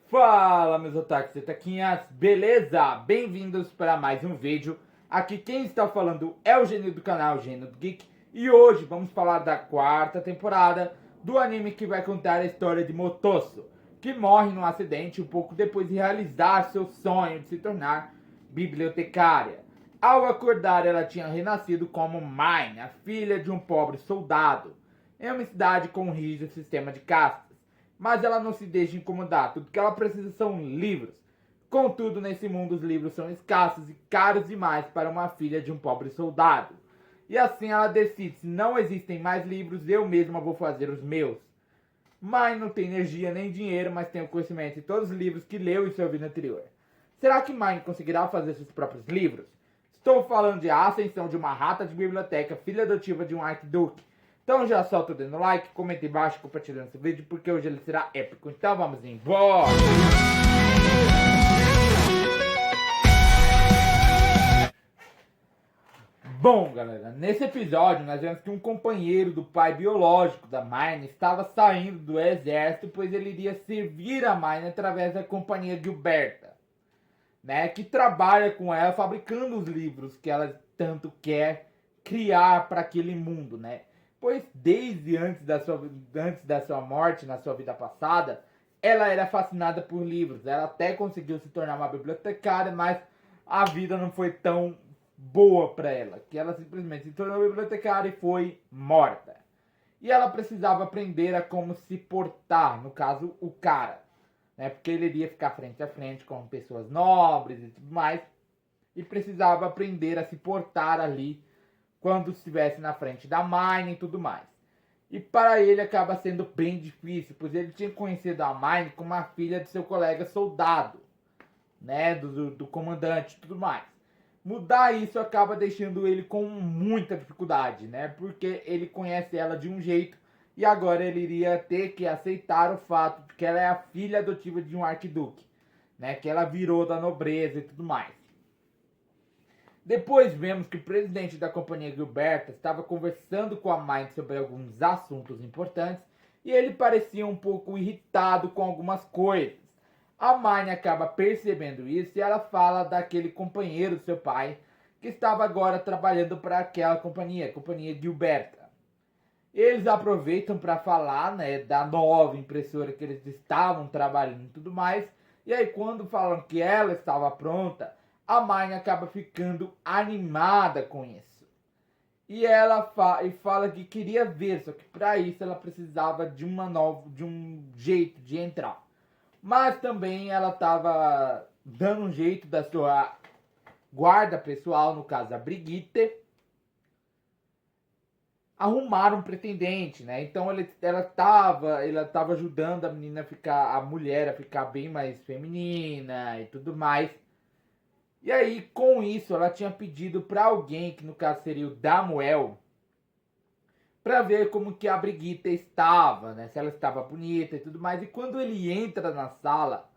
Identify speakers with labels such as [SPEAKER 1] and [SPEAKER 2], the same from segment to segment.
[SPEAKER 1] Fala, meus otakus e taquinhas, beleza? Bem-vindos para mais um vídeo. Aqui quem está falando é o Gênio do canal, Gênio do Geek. E hoje vamos falar da quarta temporada do anime que vai contar a história de Motosso, que morre num acidente um pouco depois de realizar seu sonho de se tornar bibliotecária. Ao acordar, ela tinha renascido como Mine, a filha de um pobre soldado, em uma cidade com um rígido sistema de castas. Mas ela não se deixa incomodar, tudo que ela precisa são livros. Contudo, nesse mundo os livros são escassos e caros demais para uma filha de um pobre soldado. E assim ela decide, se não existem mais livros, eu mesma vou fazer os meus. Mai não tem energia nem dinheiro, mas tem o conhecimento de todos os livros que leu em sua vida anterior. Será que Mai conseguirá fazer seus próprios livros? Estou falando de A Ascensão de uma Rata de Biblioteca, filha adotiva de um Arquiduque. Então já solta o dedo no like, comenta embaixo, compartilhando esse vídeo, porque hoje ele será épico. Então vamos embora! Bom, galera, nesse episódio nós vemos que um companheiro do pai biológico da Mine estava saindo do exército, pois ele iria servir a Mine através da companhia Gilberta, né, que trabalha com ela fabricando os livros que ela tanto quer criar para aquele mundo, né? Pois desde antes da sua morte, na sua vida passada, ela era fascinada por livros. Ela até conseguiu se tornar uma bibliotecária, mas a vida não foi tão boa para ela, que ela simplesmente se tornou bibliotecária e foi morta. E ela precisava aprender a como se portar, no caso, o cara, né? Porque ele iria ficar frente a frente com pessoas nobres e tudo mais, e precisava aprender a se portar ali quando estivesse na frente da Mine e tudo mais. E para ele acaba sendo bem difícil, pois ele tinha conhecido a Mine como a filha de seu colega soldado, né, do comandante e tudo mais. Mudar isso acaba deixando ele com muita dificuldade, né, porque ele conhece ela de um jeito e agora ele iria ter que aceitar o fato de que ela é a filha adotiva de um arquiduque, né, que ela virou da nobreza e tudo mais. Depois vemos que o presidente da companhia Gilberta estava conversando com a Mine sobre alguns assuntos importantes e ele parecia um pouco irritado com algumas coisas. A Mine acaba percebendo isso e ela fala daquele companheiro do seu pai que estava agora trabalhando para aquela companhia, a companhia Gilberta. Eles aproveitam para falar, né, da nova impressora que eles estavam trabalhando e tudo mais. E aí quando falam que ela estava pronta, a Mine acaba ficando animada com isso. E ela fala que queria ver, só que para isso ela precisava de um jeito de entrar. Mas também ela estava dando um jeito da sua guarda pessoal, no caso a Brigitte, arrumar um pretendente, né? Então ela tava ajudando a menina a mulher a ficar bem mais feminina e tudo mais. E aí, com isso, ela tinha pedido para alguém, que no caso seria o Damuel, para ver como que a Brigitte estava, né? Se ela estava bonita e tudo mais. E quando ele entra na sala,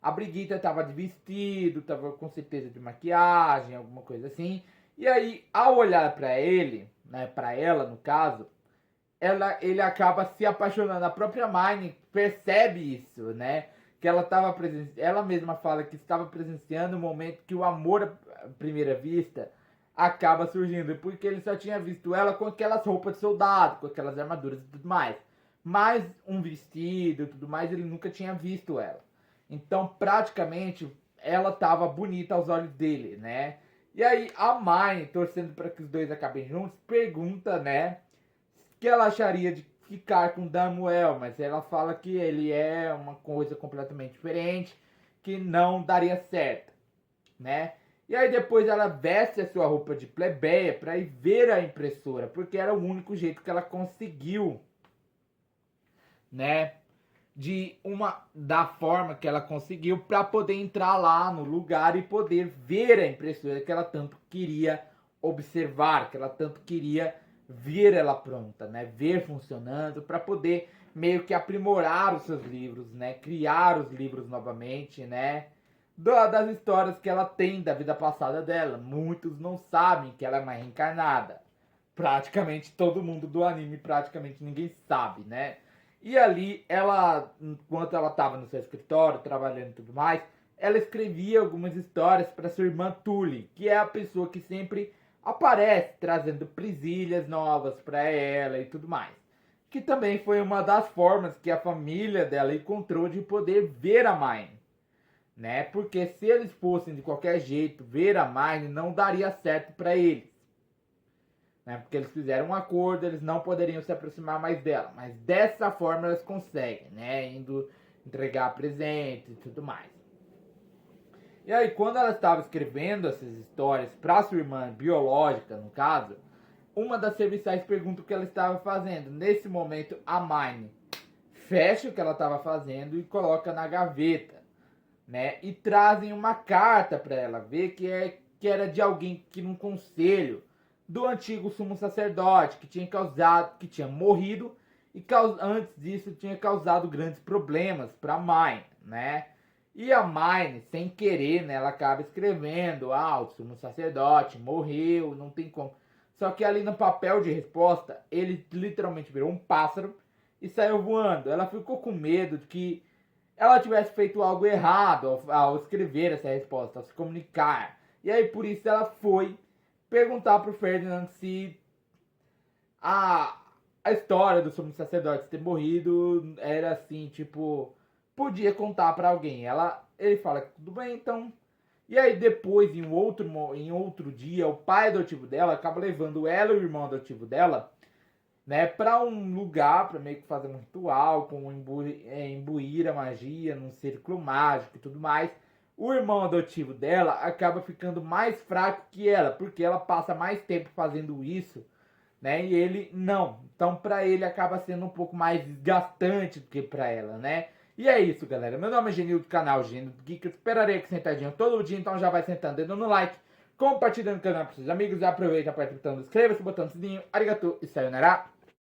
[SPEAKER 1] a Brigitte estava de vestido, estava com certeza de maquiagem, alguma coisa assim. E aí, ao olhar para ele, né, para ela no caso, ele acaba se apaixonando. A própria Mine percebe isso, né? Que ela mesma fala que estava presenciando o momento que o amor à primeira vista acaba surgindo, porque ele só tinha visto ela com aquelas roupas de soldado, com aquelas armaduras e tudo mais. Mas um vestido e tudo mais, ele nunca tinha visto ela. Então, praticamente, ela estava bonita aos olhos dele, né? E aí, a Mine, torcendo para que os dois acabem juntos, pergunta, né, que ela acharia de ficar com Damuel, mas ela fala que ele é uma coisa completamente diferente, que não daria certo, né? E aí depois ela veste a sua roupa de plebeia para ir ver a impressora, porque era o único jeito que ela conseguiu, né? Da forma que ela conseguiu para poder entrar lá no lugar e poder ver a impressora que ela tanto queria observar, que ela tanto queria ver ela pronta, né? Ver funcionando para poder meio que aprimorar os seus livros, né? Criar os livros novamente, né? Das histórias que ela tem da vida passada dela. Muitos não sabem que ela é uma reencarnada. Praticamente todo mundo do anime, praticamente ninguém sabe, né? E ali, ela, enquanto ela estava no seu escritório, trabalhando e tudo mais, ela escrevia algumas histórias para sua irmã Tully, que é a pessoa que sempre aparece trazendo presilhas novas para ela e tudo mais. Que também foi uma das formas que a família dela encontrou de poder ver a Mine, né? Porque se eles fossem de qualquer jeito ver a Mine, não daria certo para eles, né? Porque eles fizeram um acordo, eles não poderiam se aproximar mais dela, mas dessa forma elas conseguem, né? Indo entregar presentes e tudo mais. E aí, quando ela estava escrevendo essas histórias para sua irmã biológica, no caso, uma das serviçais pergunta o que ela estava fazendo. Nesse momento, a Mine fecha o que ela estava fazendo e coloca na gaveta, né? E trazem uma carta para ela ver que era de alguém que num conselho do antigo sumo sacerdote que tinha morrido e antes disso tinha causado grandes problemas para Mine, né? E a Mine, sem querer, né, ela acaba escrevendo: o sumo sacerdote morreu, não tem como. Só que ali no papel de resposta, ele literalmente virou um pássaro e saiu voando. Ela ficou com medo de que ela tivesse feito algo errado ao escrever essa resposta, ao se comunicar. E aí por isso ela foi perguntar pro Ferdinand se a, a história do sumo sacerdote ter morrido era assim, tipo, podia contar para alguém. Ele fala que tudo bem, então. E aí depois, em outro dia, o pai adotivo dela acaba levando ela e o irmão adotivo dela, né, para um lugar, para meio que fazer um ritual, com imbuir a magia num círculo mágico e tudo mais. O irmão adotivo dela acaba ficando mais fraco que ela, porque ela passa mais tempo fazendo isso, né? E ele não. Então, para ele acaba sendo um pouco mais desgastante do que para ela, né? E é isso, galera. Meu nome é Genil do canal Genil do Geek. Eu esperarei aqui sentadinho todo dia, então já vai sentando, dando no like, compartilhando o canal para seus amigos. Aproveita, aperta o botão, inscreva-se, botão do sininho. Arigatou e sayonara.